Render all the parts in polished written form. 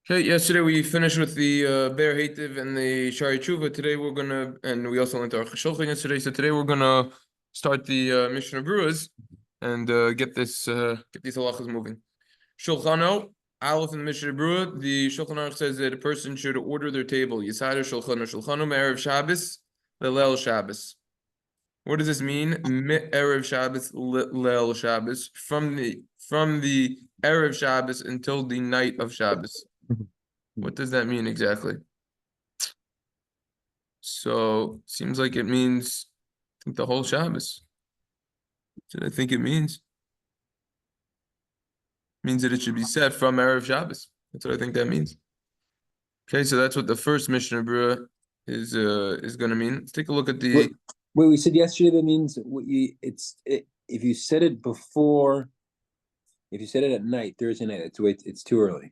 Okay, yesterday we finished with the Berurah and the Shari Tshuva. Today we're gonna, and we also went to our Shulchan yesterday. So today we're gonna start the Mishnah Beruras and get these halachos moving. Shulchano, Aleph in the Mishnah Berura. The Shulchan Aruch says that a person should order their table. Yisada Shulchano Erev Shabbos, Leil Shabbos. What does this mean? Erev Shabbos, Leil Shabbos, from the Erev Shabbos until the night of Shabbos. What does that mean exactly? So seems like it means, I think, the whole Shabbos. What I think it means? Means that it should be set from Erev Shabbos. That's what I think that means. Okay, so that's what the first Mishnah Berura is going to mean. Let's take a look at the. Wait, we said yesterday that means if you said it before, if you said it at night, Thursday night, it's too early.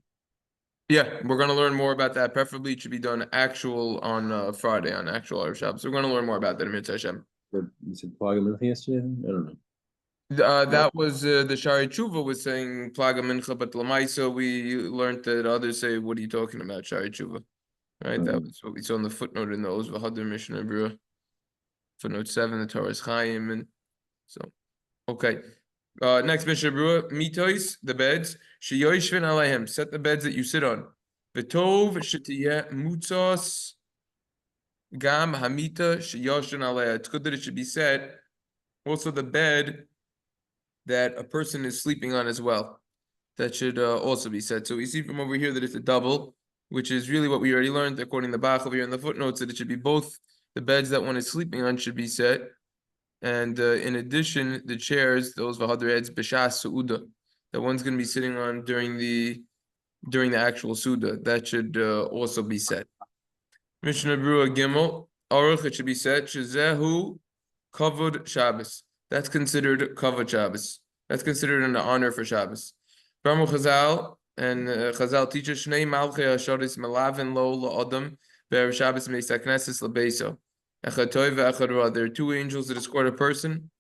Yeah, we're going to learn more about that. Preferably, it should be done actual on Friday, on actual Erev Shabbos. So we're going to learn more about that in Mitzvah Hashem. But you said Plaga Mincha yesterday? I don't know. That was the Shari Tshuva was saying Plaga Mincha, but Lamaisa we learned that others say, "What are you talking about, Shari Tshuva?" Right? That was what we saw in the footnote in the Oz Vehadar Mishna Berura, footnote 7, the Torah's Chaim, and so okay. Next Mishnah Berura, Mitois, the beds, Sheyoishvin Aleihem, set the beds that you sit on. V'tov shetiyeh mutzos gam hamita sheyoshin Aleha. It's good that it should be set. Also, the bed that a person is sleeping on as well. That should also be set. So we see from over here that it's a double, which is really what we already learned according to the Bach over here in the footnotes, that it should be both the beds that one is sleeping on should be set. And in addition, the chairs, those Vahadar heads, B'shas Su'uda, that one's going to be sitting on during the actual Suda, that should also be set. Mishnah Berura Gimel, Aruch, it should be set, Shazehu Kavod Shabbos. That's considered Kavod Shabbos. That's considered an honor for Shabbos. Brahma Chazal and Chazal teaches Shnei Malchei Hashodis Melavin Lo LaAdam Be'er Shabbos Meis HaKnesses LaBeiso. Echad Tov ve'echad Ra. There are two angels that escort a person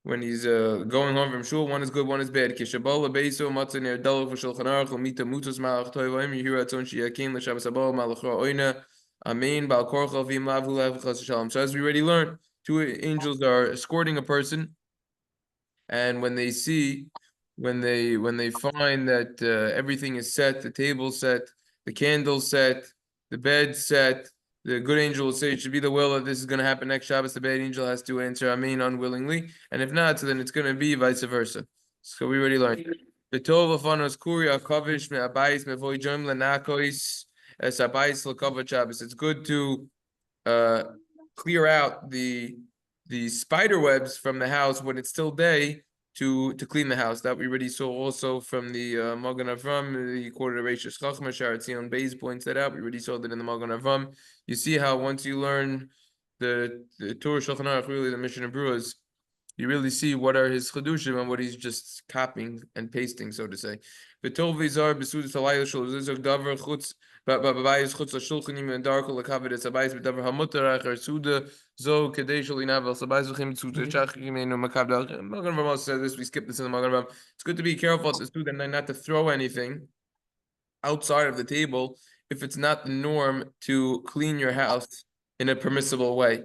when he's going home from shul. One is good, one is bad. Kishabal LaBeiso Matzah Ner Dalach V'Shulchan Aruch L'Mita Mutos Malach Tov V'Im Yehiru Atzon Sheyakin L'Shabbos Haba Malach Ra Oina Amen Bal Korcha V'Im Lavu Lav Chas Shalom. So as we already learned, two angels are escorting a person, and when they find that everything is set, the table set, the candle set, the bed set, the good angel will say it should be the will that this is going to happen next Shabbos. The bad angel has to answer Amen unwillingly, and if not, so then it's going to be vice versa. So we already learned. It's good to clear out the spider webs from the house when it's still day to clean the house. That we already saw also from the Magen Avram. He quoted a Reishis Chachma, Sharatzion Beis points that out. We already saw that in the Magen Avram. You see how once you learn the Torah Shulchan Aruch, really the Mishnah Beruras, you really see what are his chedushim and what he's just copying and pasting, so to say. V'tov v'zar b'sudas halayla shul zizok davar chutz b'bayis chutz l'shulchanim and darko l'kaved es abayis b'davar hamutar acher suda zo kedei shul inavel sabayis v'chim tzuta shachim enu makavd. Magen Avram said this. We skipped this in the Magen Avram. It's good to be careful at the suda and not to throw anything outside of the table if it's not the norm to clean your house in a permissible way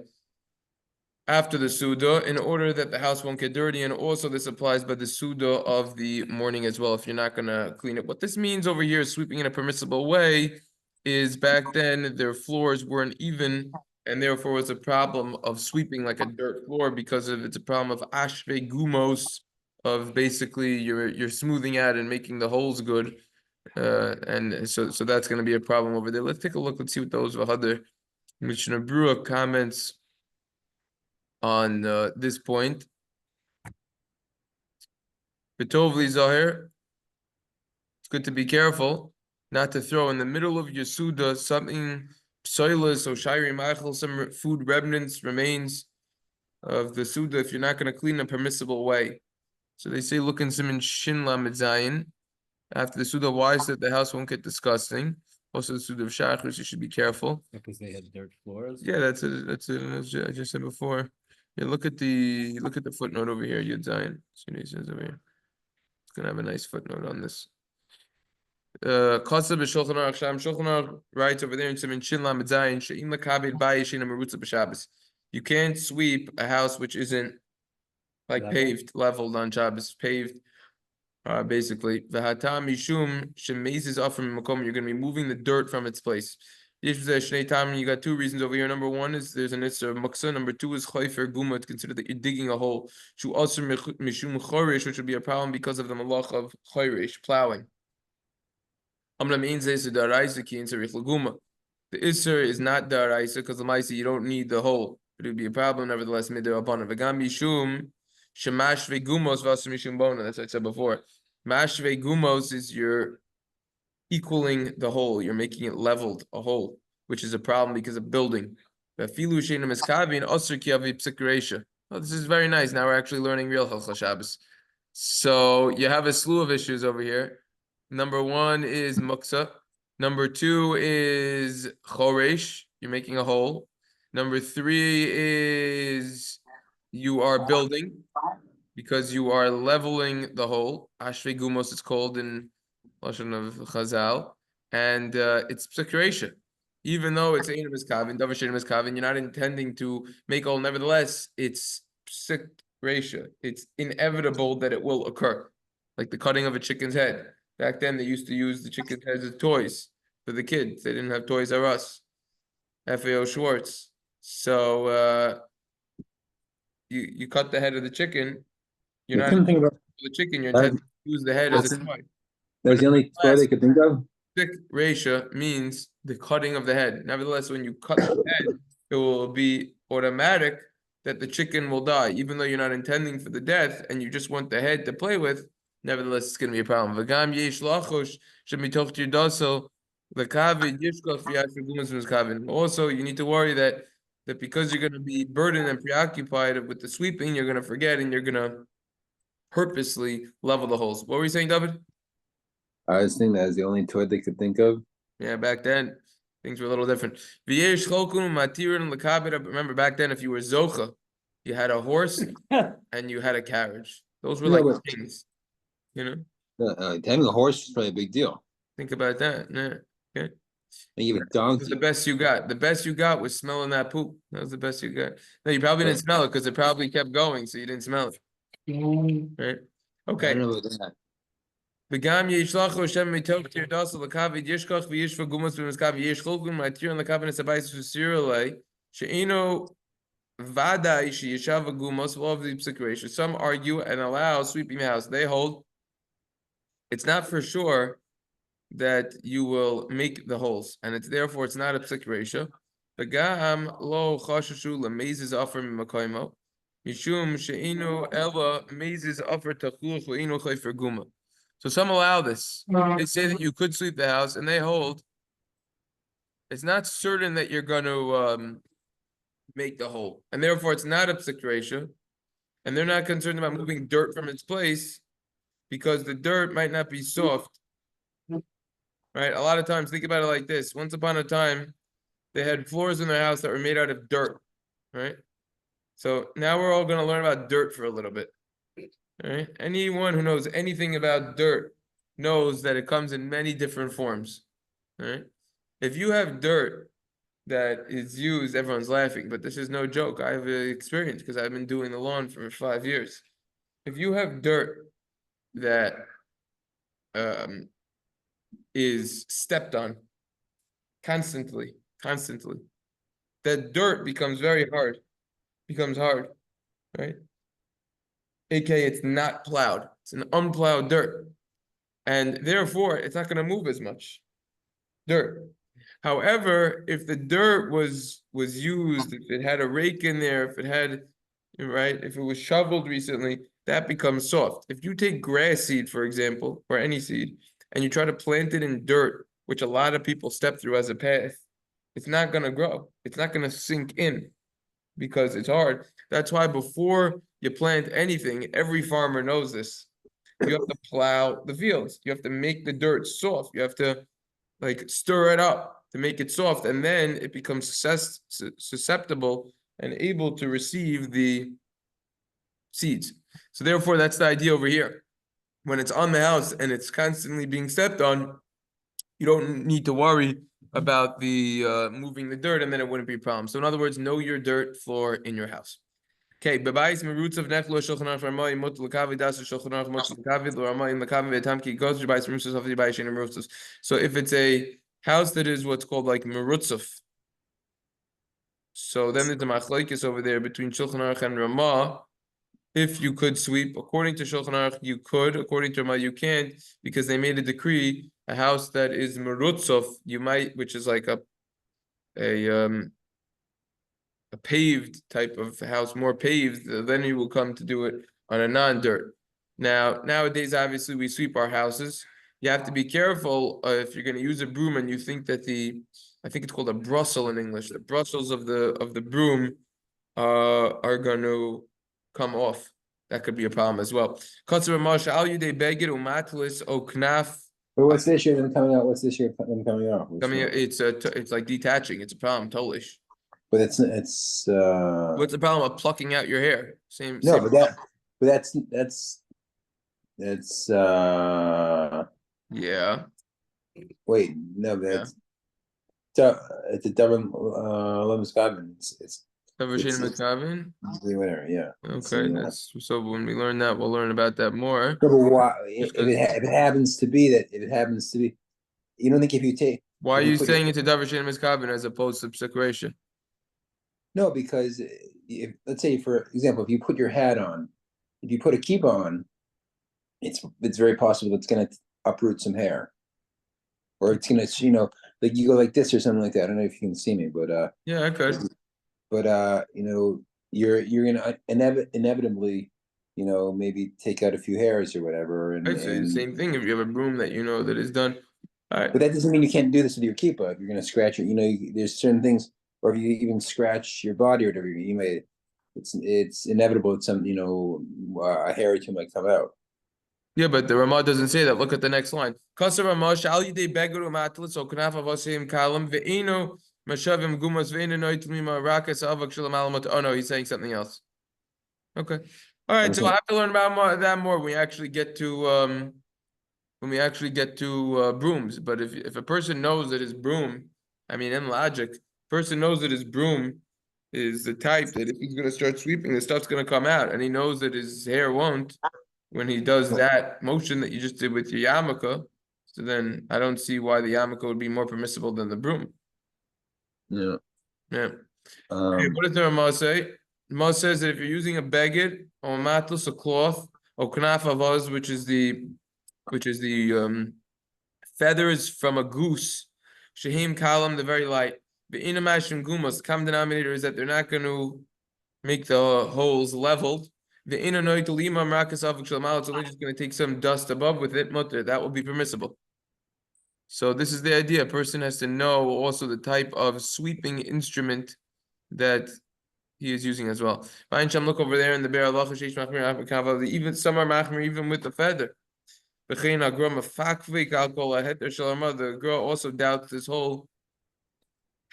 after the Suda, in order that the house won't get dirty. And also this applies by the Suda of the morning as well, if you're not going to clean it. What this means over here, sweeping in a permissible way, is back then their floors weren't even, and therefore was a problem of sweeping like a dirt floor because it's a problem of ashve gumos, of basically you're smoothing out and making the holes good. And so that's going to be a problem over there. Let's take a look. Let's see what those Vehadar Mishna Berura comments on this point. Betovli Zahir, it's good to be careful not to throw in the middle of your Suda something psoilus or shairi machal, some food remnants, remains of the Suda, if you're not going to clean in a permissible way. So they say, look in siman Shin Lamed Zayin, after the Suda, why is that the house won't get disgusting? Also the Suda of Shachris, you should be careful. Because they had dirt floors? Yeah, that's it, as I just said before. Yeah, look at the footnote over here, Yud Zayin. See what he says over here. It's gonna have a nice footnote on this. Kasa b'Shulchan Aruch Sham Shulchan Aruch writes over there in Siman Shin Lamed Zayin she'im lakabed bayis she'ina merutza b'Shabbos. You can't sweep a house which isn't like paved, leveled on Shabbos, paved. Basically, v'hata mishum shemezes off from makom. You're going to be moving the dirt from its place. You got two reasons over here. Number one is there's an issur of muksa. Number two is chayfer guma. It's considered that you're digging a hole. Shu also mishum choresh, which would be a problem because of the malach of choresh, plowing. The issur is not daraisa because the ma'isa you don't need the hole, but it would be a problem nevertheless. Midrabanan v'gam mishum shemashve gumos v'asur mishum bona. That's what I said before. Mashve gumos is you're equaling the hole. You're making it leveled, a hole, which is a problem because of building. Oh, this is very nice. Now we're actually learning real halachos Shabbos. So you have a slew of issues over here. Number one is muksa. Number two is choresh. You're making a hole. Number three is you are building because you are leveling the hole. Ashve gumos is called in Lashon of Chazal, and it's psikresha. Even though it's Ein Miskavin, Davar Shein Miskavin, you're not intending to make all. Nevertheless, it's psikresha. It's inevitable that it will occur, like the cutting of a chicken's head. Back then, they used to use the chicken's heads as toys for the kids. They didn't have Toys R Us, FAO Schwartz. So you cut the head of the chicken. You're not couldn't think about the chicken. You're intending to use the head as a toy. that's the only toy they could think of. Sik Resha means the cutting of the head. Nevertheless, when you cut the head, it will be automatic that the chicken will die, even though you're not intending for the death and you just want the head to play with. Nevertheless, it's going to be a problem. V'gam yesh lachos shemitoch tirdaso l'kavid yishkoch v'yasher gumas mizkavin. Also, you need to worry that because you're going to be burdened and preoccupied with the sweeping, you're going to forget and you're going to purposely level the holes. What were you saying, David? I was thinking that was the only toy they could think of. Yeah, back then things were a little different. Remember back then, if you were zocha, you had a horse and you had a carriage. Those were like things, you know. Having a horse is probably a big deal. Think about that. Yeah. Okay. And you have a That was donkey. the best you got. The best you got was smelling that poop. That was the best you got. No, you probably didn't smell it because it probably kept going, so you didn't smell it. Right? Okay. I don't know about that. Begam yishlachu Hashem mitok tirdas lakavid yishkach v'yishva gumas b'miskav yishcholkum ma'tir and lakavid nesabayis v'sirulei she'ino vadai she'yishav gumas of the psikresha. Some argue and allow sweeping the house. They hold it's not for sure that you will make the holes, and it's therefore it's not a psikresha. Begam lo chashashu lemezes offer mimakoimo mishum she'ino ela mezes offer tachluch ve'ino chayfer guma. So some allow this. They say that you could sweep the house, and they hold it's not certain that you're going to make the hole, and therefore it's not a psikresha, and they're not concerned about moving dirt from its place because the dirt might not be soft. Right? A lot of times, think about it like this. Once upon a time, they had floors in their house that were made out of dirt. Right? So now we're all going to learn about dirt for a little bit. Right? Anyone who knows anything about dirt knows that it comes in many different forms. Right? If you have dirt that is used, everyone's laughing, but this is no joke. I have experience because I've been doing the lawn for 5 years. If you have dirt that is stepped on constantly, that dirt becomes very hard, becomes hard, right? AKA it's not plowed. It's an unplowed dirt. And therefore, it's not going to move as much. Dirt. However, if the dirt was used, if it had a rake in there, if it had, right, if it was shoveled recently, that becomes soft. If you take grass seed, for example, or any seed, and you try to plant it in dirt, which a lot of people step through as a path, it's not going to grow. It's not going to sink in because it's hard. That's why before you plant anything, every farmer knows this. You have to plow the fields. You have to make the dirt soft. You have to like stir it up to make it soft, and then it becomes susceptible and able to receive the seeds. So therefore, that's the idea over here. When it's on the house and it's constantly being stepped on, you don't need to worry about the moving the dirt, and then it wouldn't be a problem. So in other words, know your dirt floor in your house. Okay, bebais merutz of neflo shulchan aruch ramai mut lekavi das shulchan aruch mut lekavi ramai lekavi vetamki goes to bebais merutz of the bebais and merutz. So if it's a house that is what's called like merutzuf, so then there's a machlokes over there between shulchan aruch and Ramah. If you could sweep, according to Shulchan Aruch, you could. According to Ramah, you can't, because they made a decree. A house that is merutzov, you might, which is like a paved type of house, more paved, then you will come to do it on a non-dirt. Now, nowadays, obviously, we sweep our houses. You have to be careful if you're going to use a broom and you think that I think it's called a brussel in English, the brussels of the broom are going to come off. That could be a problem as well. But what's this year then coming out? What's this year then coming out? I mean, it's like detaching. It's a problem, totally. But it's what's the problem of plucking out your hair? No, same but that's yeah. Wait, no, that's it's a double lemon. It's whatever, yeah. Okay, so when we learn that, we'll learn about that more. No, but why, if it happens to be, you don't think if you take. Why are you saying it's a davar shein miskaven as opposed to separation? No, because let's say, for example, if you put your hat on, if you put a kippah on, it's very possible it's going to uproot some hair, or it's going to, like you go like this or something like that. I don't know if you can see me, but yeah, I could. But you're going to inevitably, maybe take out a few hairs or whatever. And, I'd say the same thing if you have a broom that that is done. All right. But that doesn't mean you can't do this with your kippah. If you're going to scratch it, there's certain things. Or if you even scratch your body or whatever, it's inevitable that some, a hair or two might come out. Yeah, but the Ramah doesn't say that. Look at the next line. Oh, no, he's saying something else. Okay. All right, so I'll have to learn about that more when we actually get to brooms. But if a person knows that his broom, I mean, in logic, person knows that his broom is the type that if he's going to start sweeping, the stuff's going to come out, and he knows that his hair won't when he does that motion that you just did with your yarmulke. So then I don't see why the yarmulke would be more permissible than the broom. Yeah. Yeah. Okay, what does the Ramah say? Ramah says that if you're using a beged or matlus, a cloth, or knaf avaz, which is the feathers from a goose, shahim kalam, the very light. The inamashim gumas, common denominator is that they're not going to make the holes leveled. The inanoit lima marakas avik shalmal, so they're just going to take some dust above with it, mutter. That will be permissible. So this is the idea. A person has to know also the type of sweeping instrument that he is using as well. Look over there in the Berurah, even some are machmir even with the feather. The girl also doubts this whole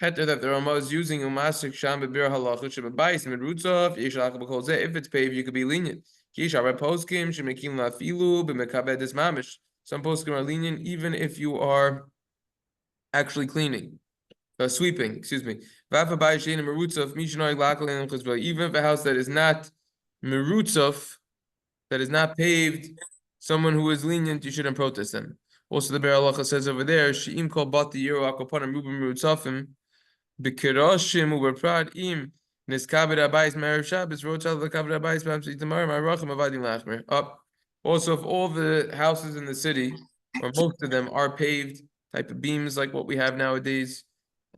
heter that the Ramah is using umasik sham bebir halachos shebabais merutzov yishalach b'kol zeh. If it's paved, you could be lenient. Kisha poskim shemekim lafilu b'mekabed mamish. Some poskim are lenient even if you are actually cleaning, sweeping. Excuse me. Even if a house that is not merutzov, that is not paved, someone who is lenient, you shouldn't protest them. Also, the Berurah says over there, she'im kol bati yiro akopanim rubim merutzofim. B'kiroshim u'berprad im niskabed abayis me'erev Shabbos rotzal l'kabed abayis b'amshit tamar ma'arachim avadim lachmer. Up. Also, if all the houses in the city, or most of them, are paved type of beams like what we have nowadays,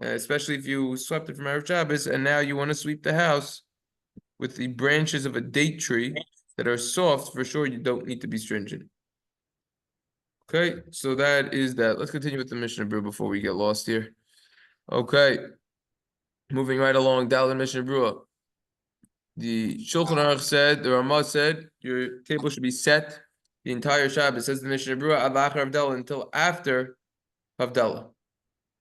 especially if you swept it from erev Shabbos and now you want to sweep the house with the branches of a date tree that are soft, for sure you don't need to be stringent. Okay, so that is that. Let's continue with the Mishnah Berura before we get lost here. Okay. Moving right along, Dalin Mishnah Berura. The Shulchan Aruch said, the Ramah said, your table should be set the entire Shabbos. Says the Mishnah Berura, ad lachar Havdalah, until after Havdalah.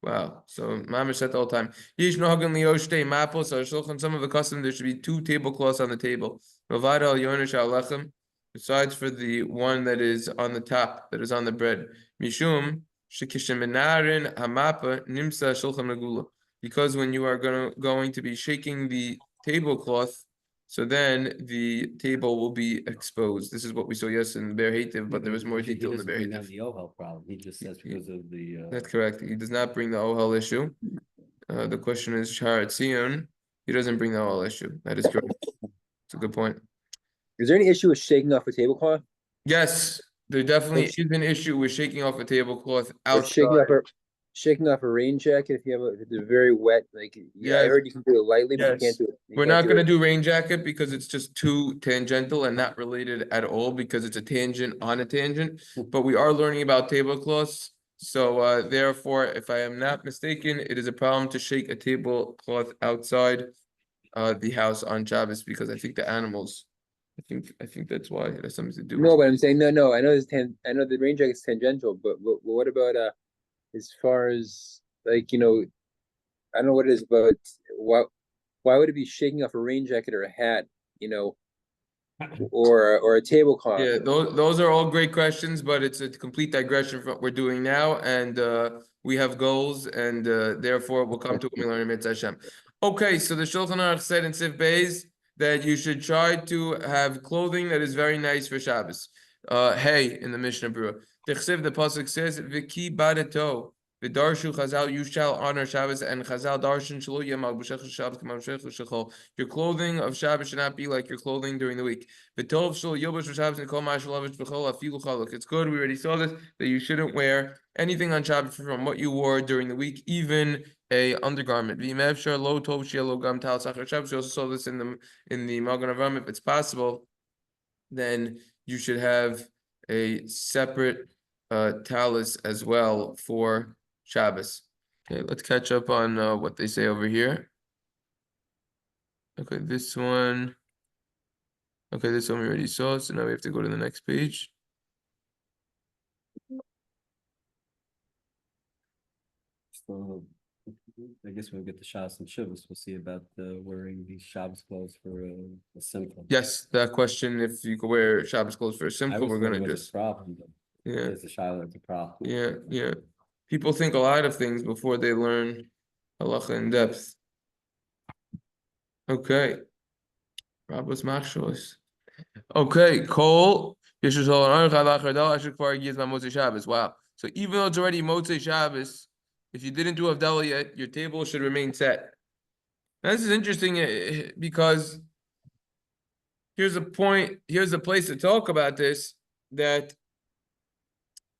Wow, so Mamish said the whole time. Yish nohagan liyoshte mapos, so Shulchan, some of the custom, there should be 2 tablecloths on the table. Rovada al yonesh al-lechem, besides for the one that is on the top, that is on the bread. Mishum, shekishemenarin hamapa nimsa shulchan regula. Because when you are going to be shaking the tablecloth, so then the table will be exposed. This is what we saw yesterday in the Ber Hativ, but there was more detail in the Ber He doesn't Hativ. have the ohel problem. He just says because of the. That's correct. He does not bring the ohel issue. The question is Shahar Tzion. He doesn't bring the ohel issue. That is correct. It's a good point. Is there any issue with shaking off a tablecloth? Yes, there definitely is an issue with shaking off a tablecloth Or outside. shaking off a rain jacket if it's very wet. Like yeah, I Yes. heard you can do it lightly, but you Yes. can't do it. We're not going to do rain jacket because it's just too tangential and not related at all because it's a tangent on a tangent. But we are learning about tablecloths. So therefore, if I am not mistaken, it is a problem to shake a tablecloth outside the house on Shabbos because I think the animals, I think that's why it has something to do with. No, but I'm saying no. I know I know the rain jacket's tangential, but what about as far as like I don't know what it is, but why would it be shaking off a rain jacket or a hat, or a tablecloth? Yeah, those are all great questions, but it's a complete digression from what we're doing now, and we have goals, and therefore we'll come to when we learn Mitzvah Hashem. Okay, so the Shulchan Aruch said in Sif Beis that you should try to have clothing that is very nice for Shabbos. Hey, in the Mishnah Berura, the pasuk says, "V'ki badato." The Darshu Chazal, you shall honor Shabbos, and Chazal Darshan Shelo Yemal B'Shech Shabbos K'Mam Shechol. Your clothing of Shabbos should not be like your clothing during the week. It's good, we already saw this, that you shouldn't wear anything on Shabbat from what you wore during the week, even a undergarment. We also saw this in the Magen Avraham. If it's possible, then you should have a separate talus as well for Shabbos. Okay, let's catch up on what they say over here. Okay, this one. Okay, this one we already saw, so now we have to go to the next page. So I guess when we get to Shabbos and Shabbos, we'll see about wearing these Shabbos clothes for a simcha. Yes, that question, if you could wear Shabbos clothes for a I simcha, always we're thought gonna it was just a problem, but yeah, there's a shiloh, it's a problem. yeah. People think a lot of things before they learn halacha in depth. Okay. Rabbos machshos. Okay, Cole. Wow. So even though it's already Motzei Shabbos, if you didn't do Havdalah yet, your table should remain set. Now, this is interesting because here's a place to talk about this, that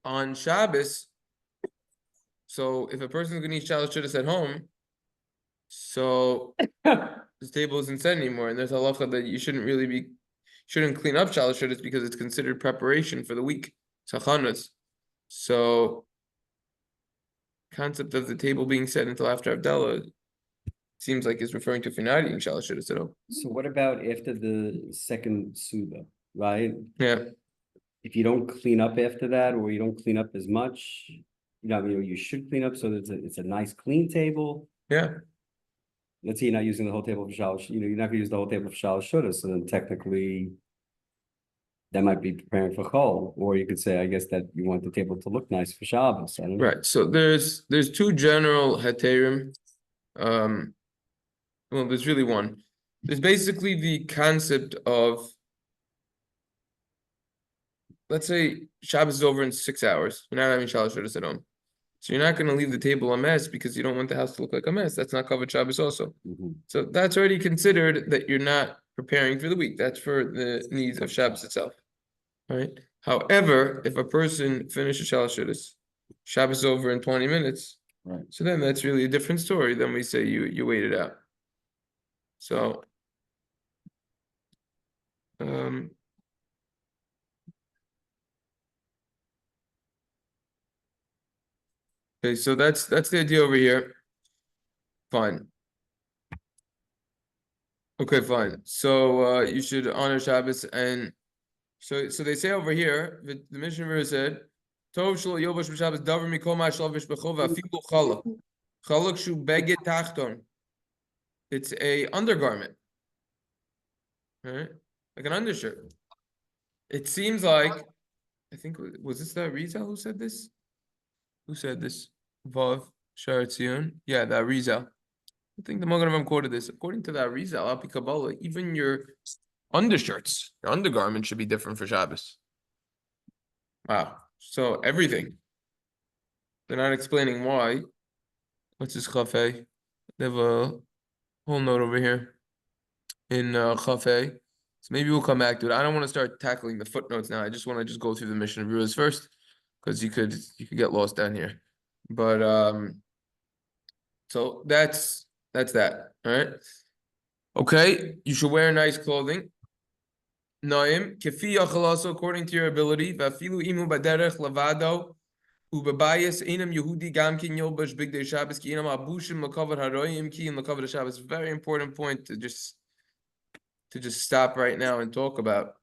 on Shabbos, so if a person's going to eat Shalosh Shudas at home, so this table isn't set anymore, and there's halacha that you shouldn't clean up Shalosh Shudas because it's considered preparation for the week, Sachanas. So concept of the table being set until after Havdalah seems like it's referring to if you're not eating Shalosh Shudas at home. So what about after the second Suda, right? Yeah. If you don't clean up after that, or you don't clean up as much, you should clean up so that it's a nice clean table. Yeah. Let's say you're not using the whole table for Shalosh, you're not gonna use the whole table for Shalosh Shudas, so then technically that might be preparing for Chol, or you could say, I guess, that you want the table to look nice for Shabbos. I don't know. Right. So there's two general heterim. Well, there's really one. There's basically the concept of, let's say Shabbos is over in 6 hours. You're not having Shalosh Shudas at home. So you're not going to leave the table a mess because you don't want the house to look like a mess. That's not covered Shabbos also. So that's already considered that you're not preparing for the week. That's for the needs of Shabbos itself. Right. However, if a person finishes Shalosh Shudas, Shabbos is over in 20 minutes. Right. So then that's really a different story. Then we say you wait it out. So okay, so that's the idea over here. Fine. Okay, fine. So you should honor Shabbos, and so they say over here, the Mishnah Berurah said, Tov shelo yovash b'Shabbos davar mikol ma shalavish b'chol v'afilu chalak. Chalak shu beged tachton. It's a undergarment, right? Like an undershirt. It seems like, I think, was this the Rizal who said this? Who said this? Vav Sharatzion. Yeah, the Arizal. I think the Magen Avraham quoted this. According to the Arizal, Al Pi Kabbalah, even your undershirts, your undergarments should be different for Shabbos. Wow. So everything. They're not explaining why. What's this Chafei? They have a whole note over here in Chafei. So maybe we'll come back to it. I don't want to start tackling the footnotes now. I just want to just go through the Mishnah Beruras first, because you could get lost down here. But so that's that. All right. Okay, you should wear nice clothing. Naim, kefi yachalaso, according to your ability. Vafilu imu baderech lavado. Ubabayas enam Yehudi gamkin yolbash bigdei Shabbos ki enam abushim lakavar haroyim ki in lakavar Shabbos. Very important point to just stop right now and talk about.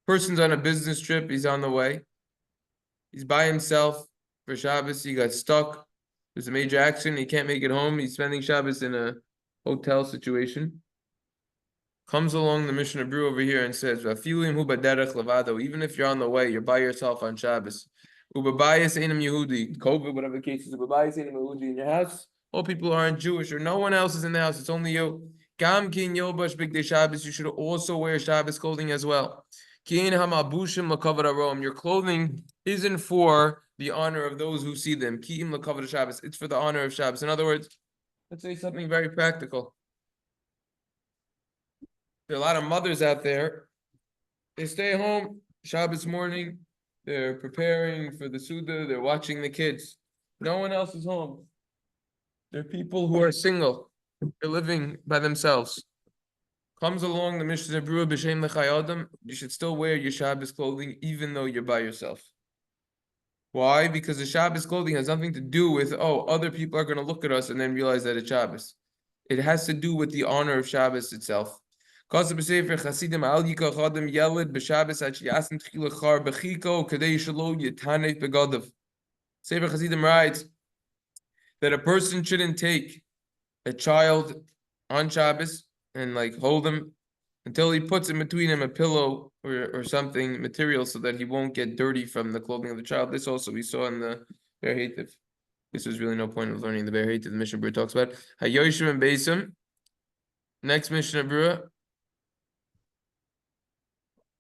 Person's on a business trip. He's on the way. He's by himself for Shabbos. He got stuck. There's a major accident. He can't make it home. He's spending Shabbos in a hotel situation. Comes along the Mishnah Berura over here and says, even if you're on the way, you're by yourself on Shabbos. Ubabayas einam Yehudi, COVID, whatever the case is, ubabayas einam Yehudi in your house. All people aren't Jewish, or no one else is in the house. It's only you. Gam kin yobash bigdei Shabbos. You should also wear Shabbos clothing as well. Kin hamabushim lakavar arom. Your clothing isn't for the honor of those who see them. Kiim lakavar Shabbos. It's for the honor of Shabbos. In other words, let's say something very practical. There are a lot of mothers out there. They stay home Shabbos morning. They're preparing for the Suda. They're watching the kids. No one else is home. There are people who are single. They're living by themselves. Comes along the Mishnah Berura b'shem l'chai adam. You should still wear your Shabbos clothing even though you're by yourself. Why? Because the Shabbos clothing has nothing to do with, other people are going to look at us and then realize that it's Shabbos. It has to do with the honor of Shabbos itself. Sefer Chassidim writes that a person shouldn't take a child on Shabbos and hold him until he puts in between him a pillow or something material so that he won't get dirty from the clothing of the child. This also we saw in the Berurah. This was really no point of learning the Berurah. The Mishnah Berurah talks about Hayoshim and Beisim. Next Mishnah Berurah.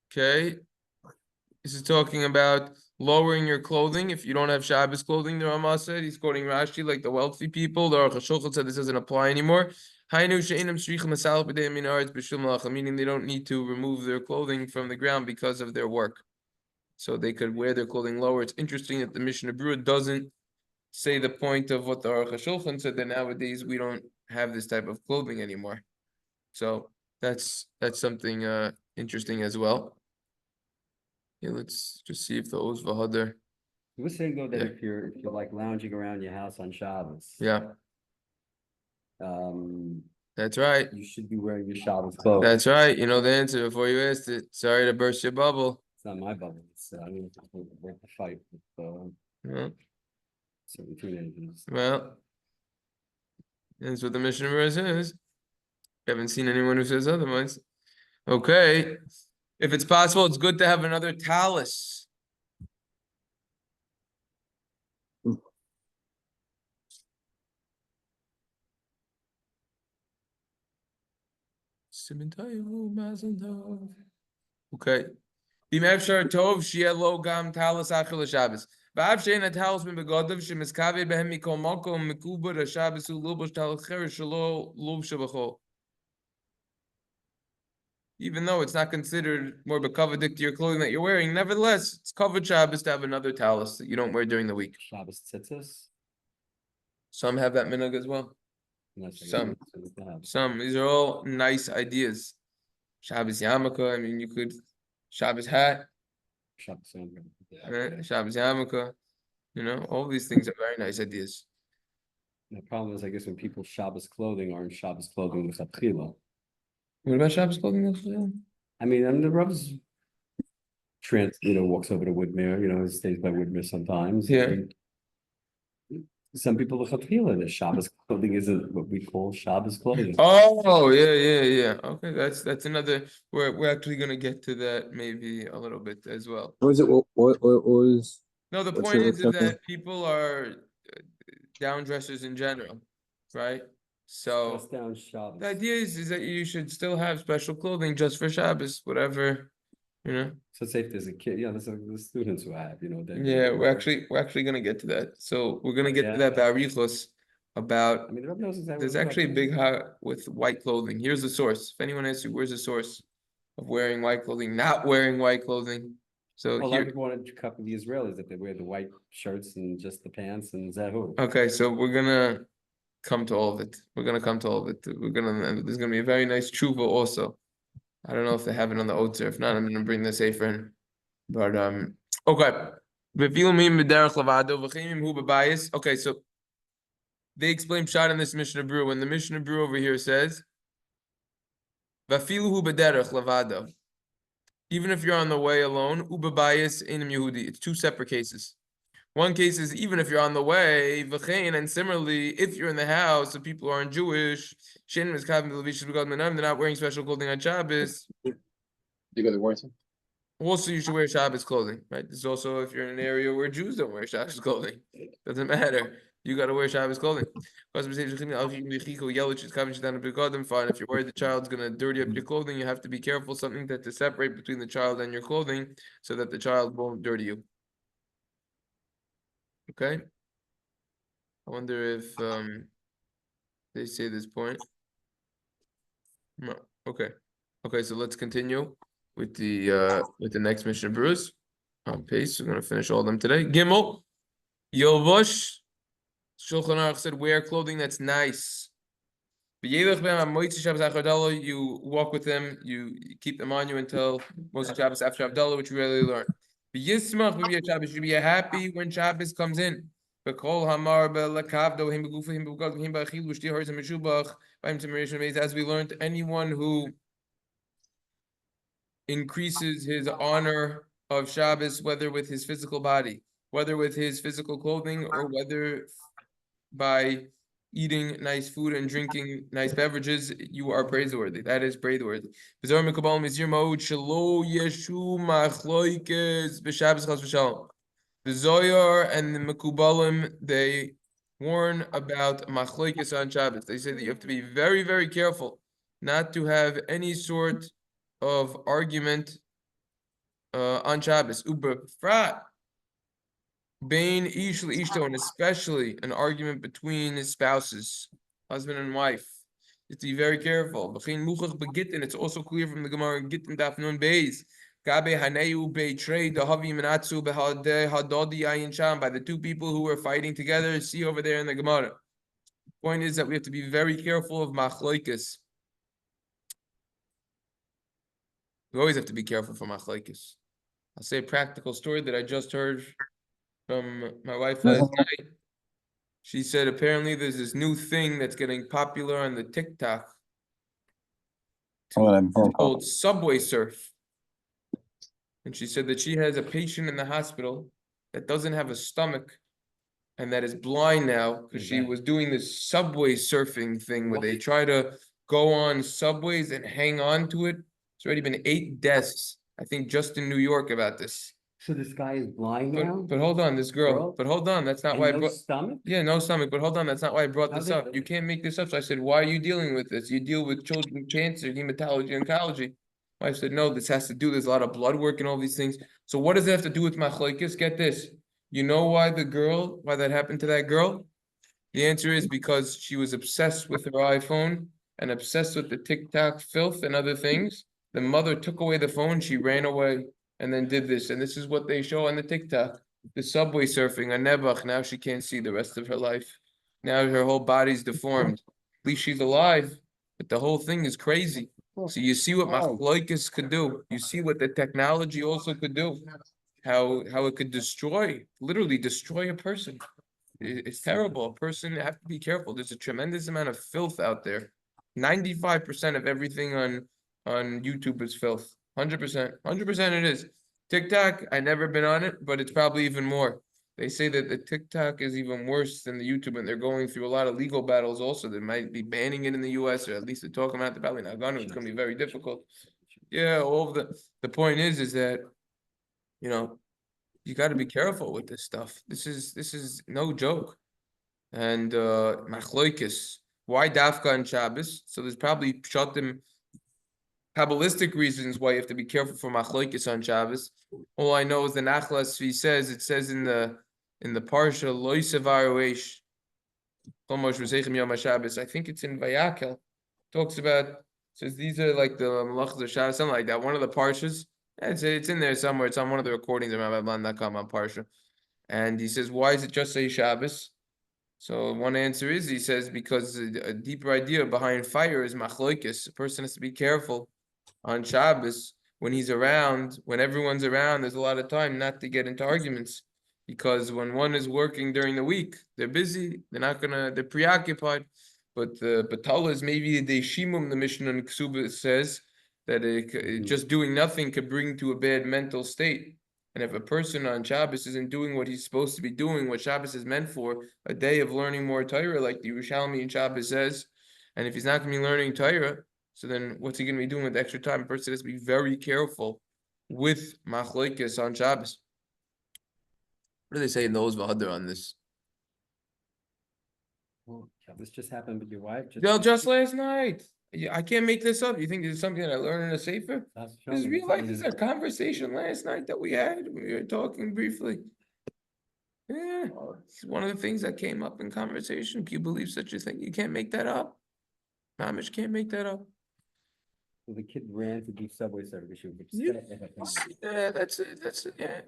Okay, this is talking about lowering your clothing if you don't have Shabbos clothing. The Rama said, he's quoting Rashi like the wealthy people. The Aruch HaShulchan said this doesn't apply anymore. Meaning they don't need to remove their clothing from the ground because of their work. So they could wear their clothing lower. It's interesting that the Mishnah Berura doesn't say the point of what the Aruch HaShulchan said, that nowadays we don't have this type of clothing anymore. So that's something interesting as well. Yeah, let's just see if the Oz Vehadar. You were saying though that if you're like lounging around your house on Shabbos, that's right. You should be wearing your Shabbos clothes. That's right. You know the answer before you asked it. Sorry to burst your bubble. It's not my bubble. It's I mean, we're to fight with 17 engines. Well, that's what the Mishnah Berurah says. Haven't seen anyone who says otherwise. Okay. If it's possible, it's good to have another talus. Okay. B'mefshar tov sheyeh lo gam talus achil Shabbos. V'av she'ein talus b'begodav shemiskaveh behem mikol makom mekubur haShabbos u'lubosh talus cheresh shelo lubshe b'chol. Even though it's not considered more bekavadik to your clothing that you're wearing, nevertheless, it's covered Shabbos to have another talus that you don't wear during the week. Shabbos tzitzis? Some have that minhag as well. Some. These are all nice ideas. Shabbos yarmulke. I mean, you could Shabbos hat. Shabbos yarmulke. You know, all these things are very nice ideas. The problem is, I guess, when people's Shabbos clothing aren't Shabbos clothing with Abchila. What about Shabbos clothing? I mean, and the Rav's walks over to Woodmere, he stays by Woodmere sometimes. Yeah. And some people look at the Shabbos clothing isn't what we call Shabbos clothing. Oh, yeah. Okay, that's another. We're actually gonna get to that maybe a little bit as well. What was it? What was No, the What's point your is that people are down dressers in general, right? So Dress down Shabbos. the idea is that you should still have special clothing just for Shabbos, whatever, you know. So say if there's a kid, yeah, there's the students who have, that. Yeah, we're actually gonna get to that. So we're gonna get to that Berurah about. I mean, the Rebbe knows exactly There's what actually a we're big ha with white clothing. Here's the source. If anyone asks you, where's the source of wearing white clothing, not wearing white clothing? So Well, a lot of here, people want to copy the Israelis that they wear the white shirts and just the pants and zahu. okay, so we're gonna come to all of it. We're gonna come to all of it. And there's gonna be a very nice tshuva also. I don't know if they have it on the Oz, if not, I'm gonna bring the safer in. But okay. Okay, so they explain shot in this Mishnah Berura. When the Mishnah Berura over here says, "Vafiluhu b'derech lavado," even if you're on the way alone, ubabayis inim Yehudi. It's two separate cases. One case is even if you're on the way, v'chein, and similarly, if you're in the house of people who aren't Jewish, they're not wearing special clothing on Shabbos. You go to Warrington? Also, you should wear Shabbos clothing, right? This is also if you're in an area where Jews don't wear Shabbos clothing. Doesn't matter. You got to wear Shabbos clothing. Fine. If you're worried the child's going to dirty up your clothing, you have to be careful, something that to separate between the child and your clothing so that the child won't dirty you. Okay? I wonder if they say this point. No. Okay. Okay, so let's continue with the next Mishnah Berurah on pace. We're gonna finish all of them today. Gimel, Yilvosh, Shulchan Aruch said wear clothing that's nice. You walk with them, you keep them on you until most of Shabbos after Havdalah, which we really learn. You should be happy when Shabbos comes in. As we learned, anyone who increases his honor of Shabbos, whether with his physical body, whether with his physical clothing, or whether by eating nice food and drinking nice beverages, you are praiseworthy. That is praiseworthy. The Zohar and the Mekubalim, they warn about machlokes on Shabbos. They say that you have to be very, very careful not to have any sort of argument on Shabbos. Ubefrat Bain ish ishto, and especially an argument between his spouses, husband and wife. You have to be very careful. It's also clear from the Gemara in Gittin Daf Nun Beis. By the two people who were fighting together, see over there in the Gemara. Point is that we have to be very careful of machlokes. We always have to be careful for machlokes. I'll say a practical story that I just heard from my wife last night. She said apparently there's this new thing that's getting popular on the TikTok called subway surf. And she said that she has a patient in the hospital that doesn't have a stomach and that is blind now because she was doing this subway surfing thing where they try to go on subways and hang on to it. It's already been 8 deaths, I think, just in New York about this. So this guy is blind now? But hold on, this girl. But hold on, that's not And why I no brought. stomach? Yeah, no stomach. But hold on, that's not why I brought How this did up. they- You can't make this up. So I said, why are you dealing with this? You deal with children with cancer, hematology, oncology. My wife said, no, this has to do. There's a lot of blood work and all these things. So what does it have to do with machlokes? Get this. You know why that happened to that girl? The answer is because she was obsessed with her iPhone and obsessed with the TikTok filth and other things. The mother took away the phone. She ran away and then did this. And this is what they show on the TikTok. The subway surfing on Nebuch. Now she can't see the rest of her life. Now her whole body's deformed. At least she's alive, but the whole thing is crazy. So you see what machlokes could do. You see what the technology also could do. How it could literally destroy a person. It's terrible. A person have to be careful. There's a tremendous amount of filth out there. 95% of everything on YouTube is filth. 100%. 100% it is. TikTok, I never been on it, but it's probably even more. They say that the TikTok is even worse than the YouTube, and they're going through a lot of legal battles also. They might be banning it in the US, or at least they're talking about it. They're probably not going to. It's going to be very difficult. Yeah, all of the point is that, you got to be careful with this stuff. This is no joke. And machloikis, why dafka and Shabbos? So there's probably pshatim, Kabbalistic reasons why you have to be careful for machloikis on Shabbos. All I know is the Nachlas, he says, it says in the parsha loisevaruesh Chomosh v'seichem yom HaShabbos. I think it's in Vayakel. Talks about, says these are like the malachos of Shabbos, something like that. One of the parshas. It's in there somewhere. It's on one of the recordings of Rabban.com on parsha. And he says, why is it just say Shabbos? So one answer is, he says, because a deeper idea behind fire is machloikis. A person has to be careful on Shabbos when he's around, when everyone's around. There's a lot of time not to get into arguments, because when one is working during the week, they're busy. They're preoccupied. But the batala is maybe the shimum. The Mishnah in Ksuba says that just doing nothing could bring to a bad mental state. And if a person on Shabbos isn't doing what he's supposed to be doing, what Shabbos is meant for, a day of learning more Torah, like the Yerushalmi in Shabbos says, and if he's not going to be learning Torah, so then what's he going to be doing with extra time? A person has to be very careful with machloikis on Shabbos. What do they say in the Oz Vehadar on this? Well, this just happened with your wife. Just last night. I can't make this up. You think this is something that I learned in a sefer? This is real life. This is a conversation last night that we had. We were talking briefly. Yeah, it's one of the things that came up in conversation. Can you believe such a thing? You can't make that up. Mamish can't make that up. The kid ran to do subway service. Yeah, that's yeah,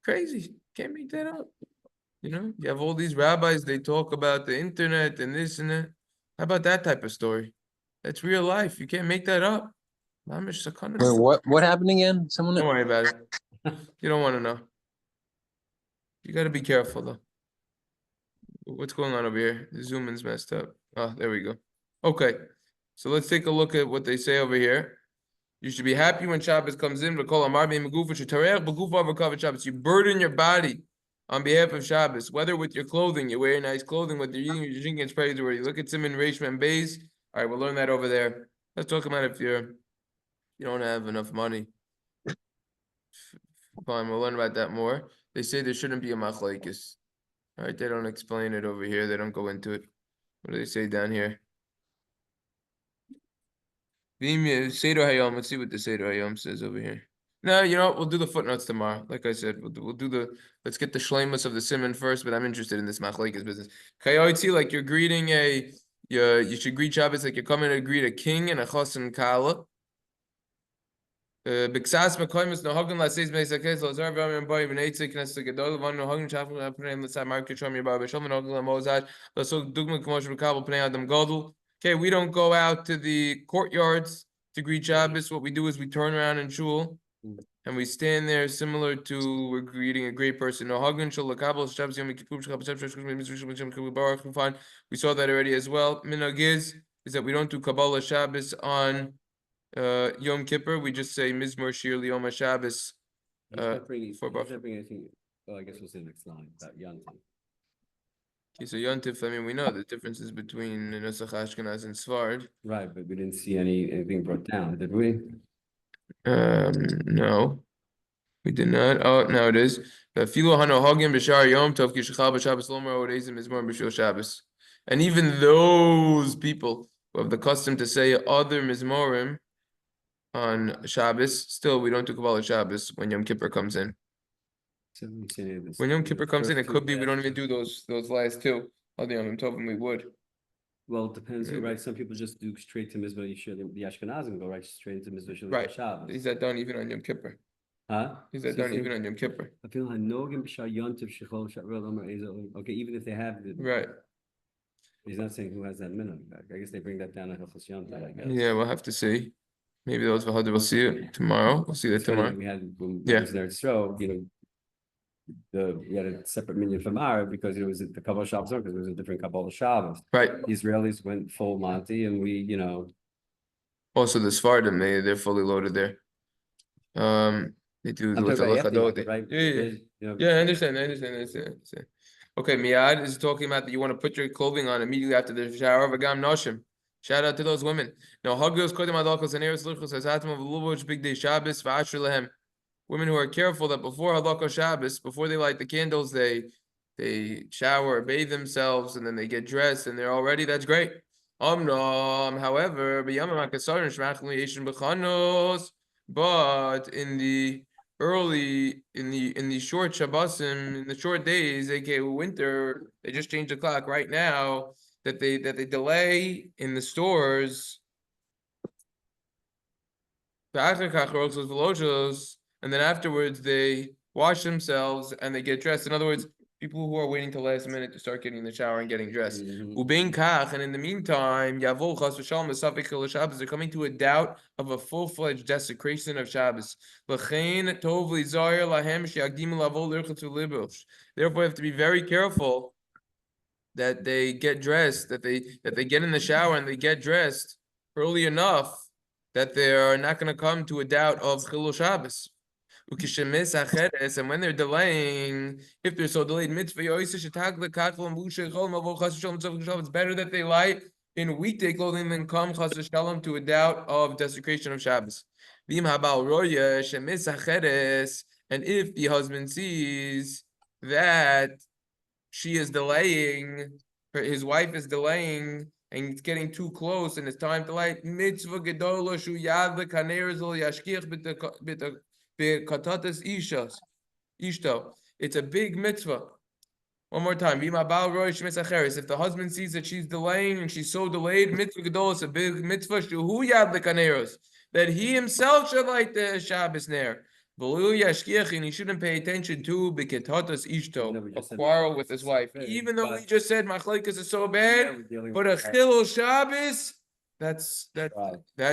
crazy. Can't make that up. You know, you have all these rabbis. They talk about the internet and this and that. How about that type of story? That's real life. You can't make that up. Mamish sakana. Wait, what happened again? Don't worry about it. You don't want to know. You got to be careful though. What's going on over here? The zoom in's messed up. Oh, there we go. Okay, so let's take a look at what they say over here. You should be happy when Shabbos comes in. You burden your body on behalf of Shabbos, whether with your clothing, you wear nice clothing, whether you're eating, you're drinking, it's praiseworthy. Look at siman, Reish, and Beis. All right, we'll learn that over there. Let's talk about if you don't have enough money. Fine, we'll learn about that more. They say there shouldn't be a machlokes. All right, they don't explain it over here. They don't go into it. What do they say down here? Seder Hayom. Let's see what the Seder Hayom says over here. No, you know what? We'll do the footnotes tomorrow. Like I said, we'll do the. Let's get the shleimus of the siman first. But I'm interested in this machlokes business. Kayotzi, like you're greeting you should greet Shabbos like you're coming to greet a king and a chos and kala. Bixas mekoymus no hagen laseis meisakes lazar v'amim boy v'neitzik nes gedol v'an no hagen shafel apneim l'tzai market shom yirbar b'shom no hagen lamozad l'sog dugma k'mosh v'kabel pnei adam gadol. Okay, we don't go out to the courtyards to greet Shabbos. What we do is we turn around in shul and we stand there, similar to we're greeting a great person. No hagen shul l'kabel Shabbos yom kippur shkabel Shabbos shkabel. We saw that already as well. Minhag is that we don't do Kabbalah Shabbos on Yom Kippur. We just say Mizmor Shir Liyom HaShabbos. Anything. Oh, I guess we'll see the next line about Yontif. Okay, so Yontif, I mean, we know the differences between Nusach Ashkenaz and Sfard. Right, but we didn't see anything brought down, did we? No, we did not. Oh, now it is. And even those people who have the custom to say other mizmorim on Shabbos, still we don't do Kabbalah Shabbos when Yom Kippur comes in. When Yom Kippur comes in, it could be we don't even do those last two. Other Yom Tovim we would. Well, it depends, right? Some people just do straight to Mizvah Yishul. The Ashkenazim go right straight to Mizvah Yishul. Right. Shabbos. Is that done even on Yom Kippur? Huh? Is that done even on Yom Kippur? I feel like okay, even if they have the right. He's not saying who has that minimum. I guess they bring that down at halachos Yontif, I guess. Yeah, we'll have to see. Maybe those Vehadar will see it tomorrow. We'll see that tomorrow. We had when we was there at Stroh, we had a separate minyan from Arab because it was the Kabbalah Shabbos because it was a different Kabbalah Shabbos. Right. The Israelis went full Monty, and we, Also, the Sfardim, they're fully loaded there. They do with the lachadot, right? Yeah, I understand. Okay, Miyad is talking about that you want to put your clothing on immediately after the shower of a gam noshim. Shout out to those women. Now, Hagos Kodem Adalkos and Eretz Luchos has Hatam of Lubavitch Big Day Shabbos V'Asher Lehem. women who are careful that before halachos Shabbos, before they light the candles, they shower, bathe themselves, and then they get dressed, and they're all ready. That's great. However, but in the short Shabbosim, in the short days, aka winter, they just changed the clock right now. That they delay in the stores. And then afterwards they wash themselves and they get dressed. In other words, people who are waiting till last minute to start getting in the shower and getting dressed. And in the meantime, they're coming to a doubt of a full-fledged desecration of Shabbos. Therefore, you have to be very careful that they get dressed, that they get in the shower and they get dressed early enough that they are not going to come to a doubt of Chilul Shabbos. And when they're delaying, if they're so delayed, it's better that they lie in weekday clothing than come to a doubt of desecration of Shabbos. And if the husband sees that she is delaying, his wife is delaying, and it's getting too close, and it's time to light mitzvah gedola shu yad v'kaneres lo yashkiach b'katatas ishto. It's a big mitzvah. One more time. If the husband sees that she's delaying and she's so delayed, mitzvah gedola is a big mitzvah shu yad v'kaneres, that he himself should light the Shabbos ner. And he shouldn't pay attention to b'ketatas ishto, a quarrel with his wife. Even though we just said machlekes is so bad, but a chilul Shabbos, that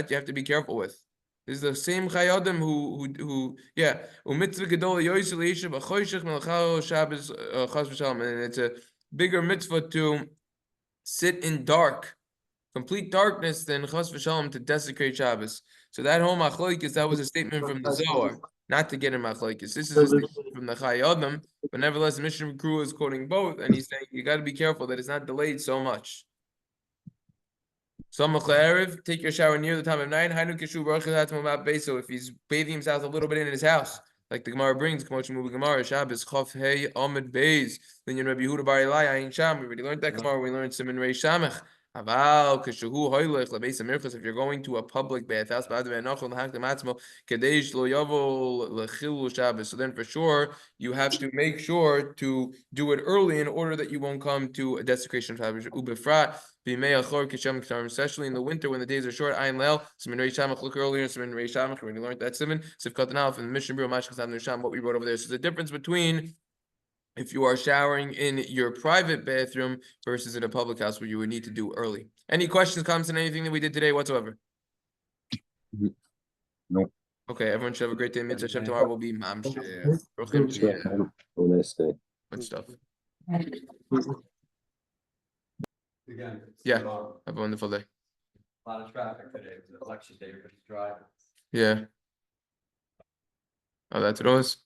you have to be careful with. This is the same chayadim who u'mitzvah gedol yoyisel yishav achoyshech melachal Shabbos chas v'shalom, and it's a bigger mitzvah to sit in complete darkness than chas v'shalom to desecrate Shabbos. So that whole machlokes, that was a statement from the Zohar, not to get in machlokes. This is a statement from the Chayyim, but nevertheless, the Mishnah Berura is quoting both, and he's saying you got to be careful that it's not delayed so much. Samach eriv, take your shower near the time of night. So if he's bathing himself a little bit in his house, like the Gemara brings, Gemara, Shabbos, Chof Hey Amid Beis, then you know Rabbi Yehuda Bar Elai Ayin Sham. We already learned that Gemara. We learned siman Reish Shamach. If you're going to a public bathhouse, so then for sure you have to make sure to do it early in order that you won't come to a desecration of Shabbos. Especially in the winter when the days are short. Look earlier, we learned that siman. In the Mishnah Berura, what we wrote over there. So the difference between if you are showering in your private bathroom versus in a public house where you would need to do early. Any questions, comments on anything that we did today whatsoever? No. Okay, everyone should have a great day. Mitzvah Shem tomorrow will be Mamsheh. Good stuff. Yeah, have a wonderful day. A lot of traffic today. It was an election day. Everybody's driving. Yeah. Oh, that's what it was?